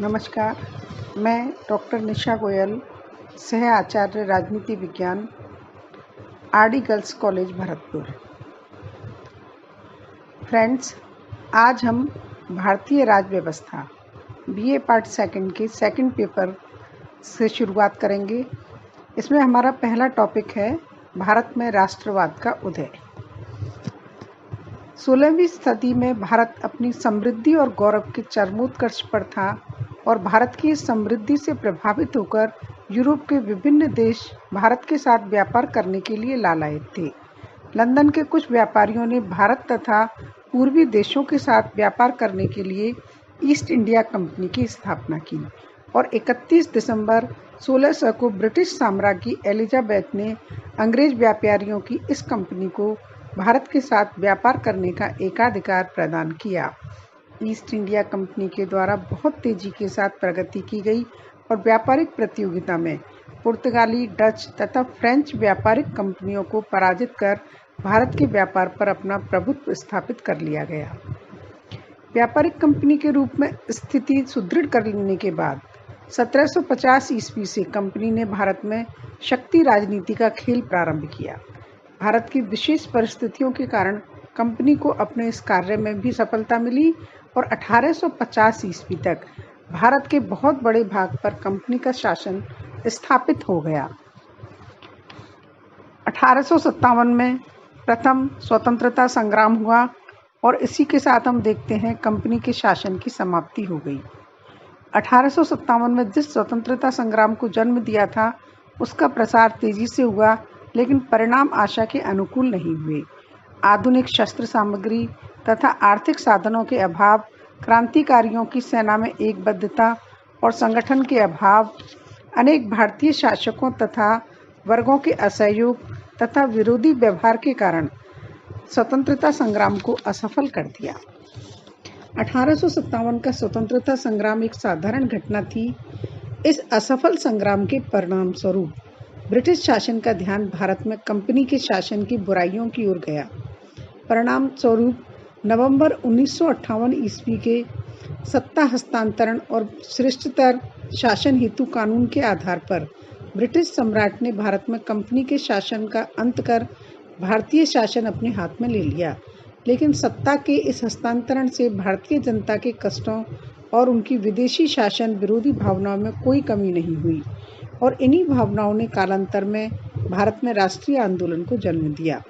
नमस्कार, मैं डॉक्टर निशा गोयल, सह आचार्य राजनीति विज्ञान, RD girls college Bharatpur. Friends, आज हम भारतीय राज्य व्यवस्था बीए पार्ट सेकंड के सेकंड पेपर से शुरुआत करेंगे। इसमें हमारा पहला टॉपिक है भारत में राष्ट्रवाद का उदय। 16वीं सदी में भारत अपनी समृद्धि और गौरव के चरमोत्कर्ष पर था और भारत की इस समृद्धि से प्रभावित होकर यूरोप के विभिन्न देश भारत के साथ व्यापार करने के लिए लालायित थे। लंदन के कुछ व्यापारियों ने भारत तथा पूर्वी देशों के साथ व्यापार करने के लिए ईस्ट इंडिया कंपनी की स्थापना की और 31 दिसंबर 1600 को ब्रिटिश साम्राज्ञी एलिजाबेथ ने अंग्रेज व्यापारियों की इस कंपनी को भारत के साथ व्यापार करने का एकाधिकार प्रदान किया। ईस्ट इंडिया कंपनी के द्वारा बहुत तेजी के साथ प्रगति की गई और व्यापारिक प्रतियोगिता में पुर्तगाली, डच तथा फ्रेंच व्यापारिक कंपनियों को पराजित कर भारत के व्यापार पर अपना प्रभुत्व स्थापित कर लिया गया। व्यापारिक कंपनी के रूप में स्थिति सुदृढ़ कर लेने के बाद 1750 ईस्वी से कंपनी ने भारत में शक्ति राजनीति का खेल प्रारंभ किया। भारत की विशेष परिस्थितियों के कारण कंपनी को अपने इस कार्य में भी सफलता मिली और 1850 ईस्वी तक भारत के बहुत बड़े भाग पर कंपनी का शासन स्थापित हो गया। 1857 में प्रथम स्वतंत्रता संग्राम हुआ और इसी के साथ हम देखते हैं कंपनी के शासन की समाप्ति हो गई। 1857 में जिस स्वतंत्रता संग्राम को जन्म दिया था उसका प्रसार तेजी से हुआ, लेकिन परिणाम आशा के अनुकूल नहीं हुए। आधुनिक शस्त्र सामग्री तथा आर्थिक साधनों के अभाव, क्रांतिकारियों की सेना में एकबद्धता और संगठन के अभाव, अनेक भारतीय शासकों तथा वर्गों के असहयोग तथा विरोधी व्यवहार के कारण स्वतंत्रता संग्राम को असफल कर दिया। 1857 का स्वतंत्रता संग्राम एक साधारण घटना थी। इस असफल संग्राम के परिणाम स्वरूप ब्रिटिश शासन का ध्यान भारत में कंपनी के शासन की बुराइयों की ओर गया। परिणाम स्वरूप नवंबर 1958 ईस्वी के सत्ता हस्तांतरण और श्रेष्ठतर शासन हेतु कानून के आधार पर ब्रिटिश सम्राट ने भारत में कंपनी के शासन का अंत कर भारतीय शासन अपने हाथ में ले लिया। लेकिन सत्ता के इस हस्तांतरण से भारतीय जनता के कष्टों और उनकी विदेशी शासन विरोधी भावनाओं में कोई कमी नहीं हुई और इन्हीं भावनाओं ने कालांतर में भारत में राष्ट्रीय आंदोलन को जन्म दिया।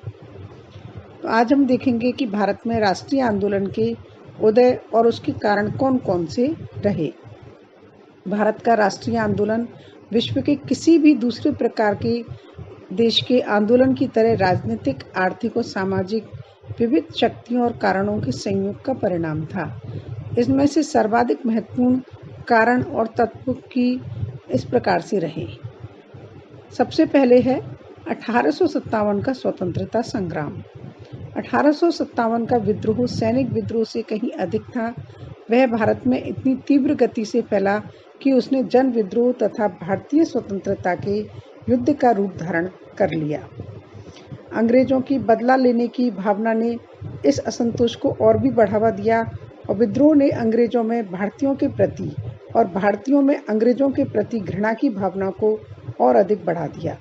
तो आज हम देखेंगे कि भारत में राष्ट्रीय आंदोलन के उदय और उसके कारण कौन कौन से रहे। भारत का राष्ट्रीय आंदोलन विश्व के किसी भी दूसरे प्रकार के देश के आंदोलन की तरह राजनीतिक, आर्थिक और सामाजिक विविध शक्तियों और कारणों के संयोग का परिणाम था। इसमें से सर्वाधिक महत्वपूर्ण कारण और तत्व की इस प्रकार से रहे। सबसे पहले है 1857 का स्वतंत्रता संग्राम। 1857 का विद्रोह सैनिक विद्रोह से कहीं अधिक था। वह भारत में इतनी तीव्र गति से फैला कि उसने जन विद्रोह तथा भारतीय स्वतंत्रता के युद्ध का रूप धारण कर लिया। अंग्रेजों की बदला लेने की भावना ने इस असंतोष को और भी बढ़ावा दिया और विद्रोह ने अंग्रेजों में भारतीयों के प्रति और भारतीयों में अंग्रेजों के प्रति घृणा की भावना को और अधिक बढ़ा दिया।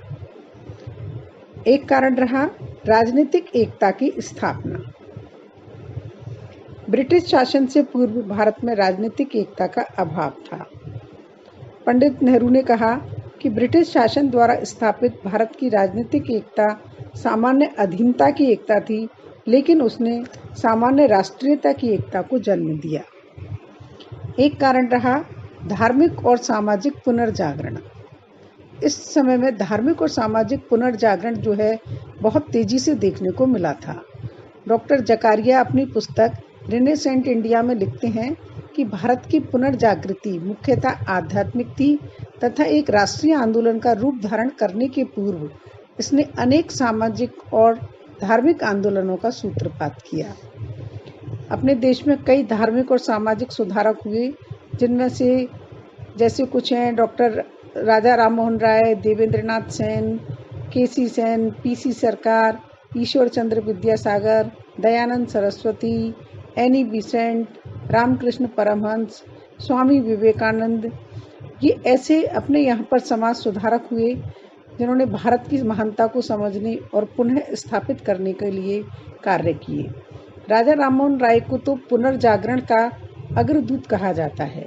एक कारण रहा राजनीतिक एकता की स्थापना। ब्रिटिश शासन से पूर्व भारत में राजनीतिक एकता का अभाव था। पंडित नेहरू ने कहा कि ब्रिटिश शासन द्वारा स्थापित भारत की राजनीतिक एकता सामान्य अधीनता की एकता थी, लेकिन उसने सामान्य राष्ट्रीयता की एकता को जन्म दिया। एक कारण रहा धार्मिक और सामाजिक पुनर्जागरण। इस समय में धार्मिक और सामाजिक पुनर्जागरण जो है बहुत तेजी से देखने को मिला था। डॉक्टर जकारिया अपनी पुस्तक रिनेसेंट इंडिया में लिखते हैं कि भारत की पुनर्जागृति मुख्यतः आध्यात्मिक थी तथा एक राष्ट्रीय आंदोलन का रूप धारण करने के पूर्व इसने अनेक सामाजिक और धार्मिक आंदोलनों का सूत्रपात किया। अपने देश में कई धार्मिक और सामाजिक सुधारक हुए, जिनमें से जैसे कुछ हैं डॉक्टर राजा राम मोहन राय, देवेंद्रनाथ सेन, केसी सेन, पीसी सरकार, ईश्वर चंद्र विद्यासागर, दयानंद सरस्वती, एनी बिसेंट, रामकृष्ण परमहंस, स्वामी विवेकानंद, ये ऐसे अपने यहाँ पर समाज सुधारक हुए जिन्होंने भारत की महानता को समझने और पुनः स्थापित करने के लिए कार्य किए। राजा राममोहन राय को तो पुनर्जागरण का अग्रदूत कहा जाता है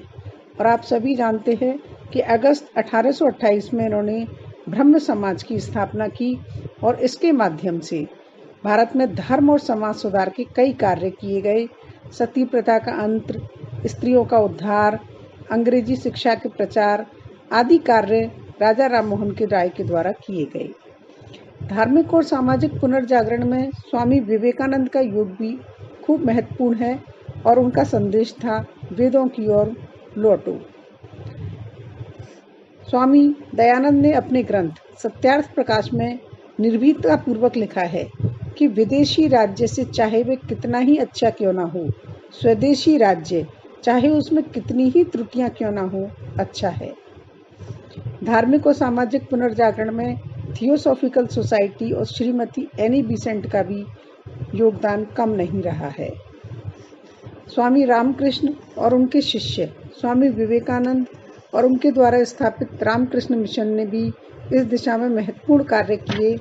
और आप सभी जानते हैं कि अगस्त 1828 में इन्होंने ब्रह्म समाज की स्थापना की और इसके माध्यम से भारत में धर्म और समाज सुधार के कई कार्य किए गए। सती प्रथा का अंत, स्त्रियों का उद्धार, अंग्रेजी शिक्षा के प्रचार आदि कार्य राजा राममोहन राय के द्वारा किए गए। धार्मिक और सामाजिक पुनर्जागरण में स्वामी विवेकानंद का योग भी खूब महत्वपूर्ण है और उनका संदेश था वेदों की ओर लौटो। स्वामी दयानंद ने अपने ग्रंथ सत्यार्थ प्रकाश में निर्भीकता पूर्वक लिखा है कि विदेशी राज्य से चाहे वे कितना ही अच्छा क्यों ना हो, स्वदेशी राज्य चाहे उसमें कितनी ही त्रुटियां क्यों ना हो, अच्छा है। धार्मिक और सामाजिक पुनर्जागरण में थियोसॉफिकल सोसाइटी और श्रीमती एनी बिसेंट का भी योगदान कम नहीं रहा है। स्वामी रामकृष्ण और उनके शिष्य स्वामी विवेकानंद और उनके द्वारा स्थापित रामकृष्ण मिशन ने भी इस दिशा में महत्वपूर्ण कार्य किए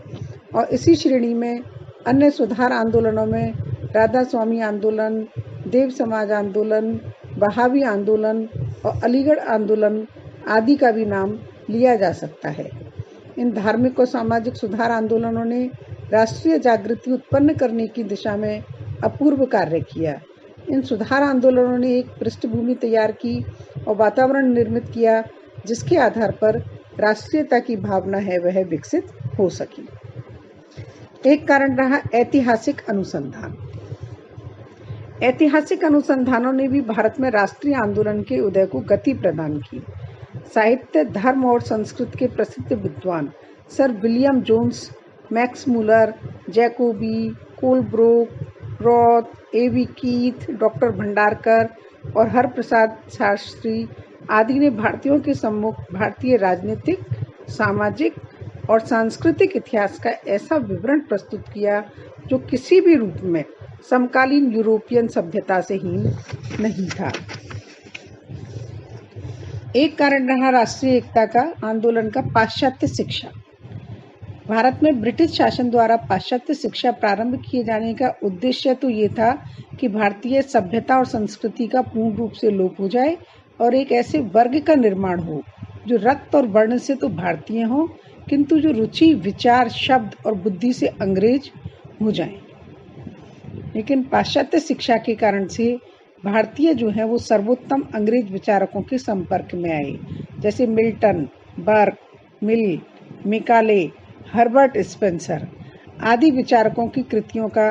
और इसी श्रेणी में अन्य सुधार आंदोलनों में राधा स्वामी आंदोलन, देव समाज आंदोलन, बहावी आंदोलन और अलीगढ़ आंदोलन आदि का भी नाम लिया जा सकता है। इन धार्मिक और सामाजिक सुधार आंदोलनों ने राष्ट्रीय जागृति उत्पन्न करने की दिशा में अपूर्व कार्य किया। इन सुधार आंदोलनों ने एक पृष्ठभूमि तैयार की और वातावरण निर्मित किया जिसके आधार पर राष्ट्रीयता की भावना है वह विकसित हो सकी। एक कारण रहा ऐतिहासिक अनुसंधान। ऐतिहासिक अनुसंधानों ने भी भारत में राष्ट्रीय आंदोलन के उदय को गति प्रदान की। साहित्य, धर्म और संस्कृत के प्रसिद्ध विद्वान Sir William Jones, Max Muller, Jacobi, Colebrooke, Roth, A V. Keith, doctor Bhandarkar और हरप्रसाद शास्त्री आदि ने भारतीयों के सम्मुख भारतीय राजनीतिक, सामाजिक और सांस्कृतिक इतिहास का ऐसा विवरण प्रस्तुत किया जो किसी भी रूप में समकालीन यूरोपियन सभ्यता से हीन नहीं था। एक कारण रहा राष्ट्रीय एकता का आंदोलन का पाश्चात्य शिक्षा। भारत में ब्रिटिश शासन द्वारा पाश्चात्य शिक्षा प्रारंभ किए जाने का उद्देश्य तो ये था कि भारतीय सभ्यता और संस्कृति का पूर्ण रूप से लोप हो जाए और एक ऐसे वर्ग का निर्माण हो जो रक्त और वर्ण से तो भारतीय हो किंतु जो रुचि, विचार, शब्द और बुद्धि से अंग्रेज हो जाएं। लेकिन पाश्चात्य शिक्षा के कारण से भारतीय जो है वो सर्वोत्तम अंग्रेज विचारकों के संपर्क में आए, जैसे मिल्टन, बर्क, मिल, मेकाले, हर्बर्ट स्पेंसर आदि विचारकों की कृतियों का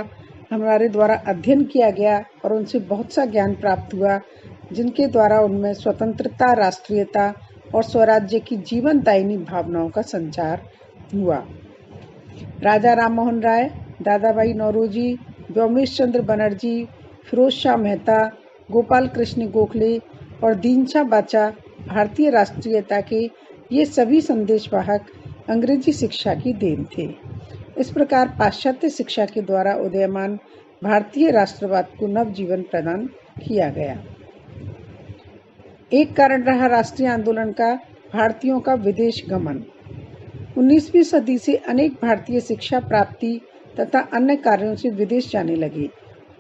हमारे द्वारा अध्ययन किया गया और उनसे बहुत सा ज्ञान प्राप्त हुआ जिनके द्वारा उनमें स्वतंत्रता, राष्ट्रीयता और स्वराज्य की जीवनदायिनी भावनाओं का संचार हुआ। राजा राममोहन राय, दादा भाई नौरोजी, व्योमेश चंद्र बनर्जी, फिरोज शाह मेहता, गोपाल कृष्ण गोखले और दीनशाह बाचा भारतीय राष्ट्रीयता के ये सभी संदेशवाहक अंग्रेजी शिक्षा की देन थे। इस प्रकार पाश्चात्य शिक्षा के द्वारा उदयमान भारतीय राष्ट्रवाद को नव जीवन प्रदान किया गया। एक कारण रहा राष्ट्रीय आंदोलन का भारतीयों का विदेश गमन। 19वीं सदी से अनेक भारतीय शिक्षा प्राप्ति तथा अन्य कार्यों से विदेश जाने लगे।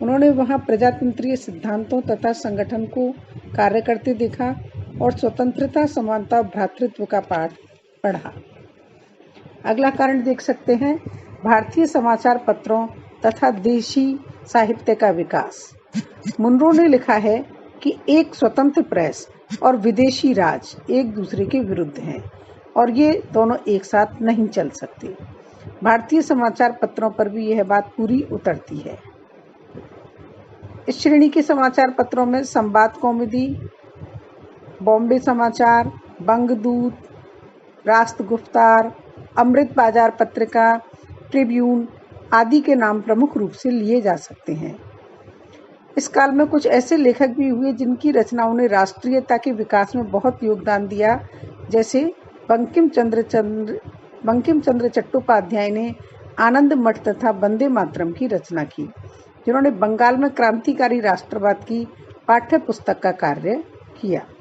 उन्होंने वहां प्रजातंत्रीय सिद्धांतों तथा संगठन को कार्य करते देखा और स्वतंत्रता, समानता और भ्रातृत्व का पाठ पढ़ा। अगला कारण देख सकते हैं भारतीय समाचार पत्रों तथा देशी साहित्य का विकास। मुनरो ने लिखा है कि एक स्वतंत्र प्रेस और विदेशी राज एक दूसरे के विरुद्ध हैं और ये दोनों एक साथ नहीं चल सकते। भारतीय समाचार पत्रों पर भी यह बात पूरी उतरती है। इस श्रेणी के समाचार पत्रों में संवाद कौमुदी, बॉम्बे समाचार, बंगदूत, राष्ट्रगुफ्तार, अमृत बाजार पत्रिका, ट्रिब्यून आदि के नाम प्रमुख रूप से लिए जा सकते हैं। इस काल में कुछ ऐसे लेखक भी हुए जिनकी रचनाओं ने राष्ट्रीयता के विकास में बहुत योगदान दिया, जैसे बंकिम चंद्र चट्टोपाध्याय ने आनंद मठ तथा वंदे मातरम की रचना की, जिन्होंने बंगाल में क्रांतिकारी राष्ट्रवाद की पाठ्य पुस्तक का कार्य किया।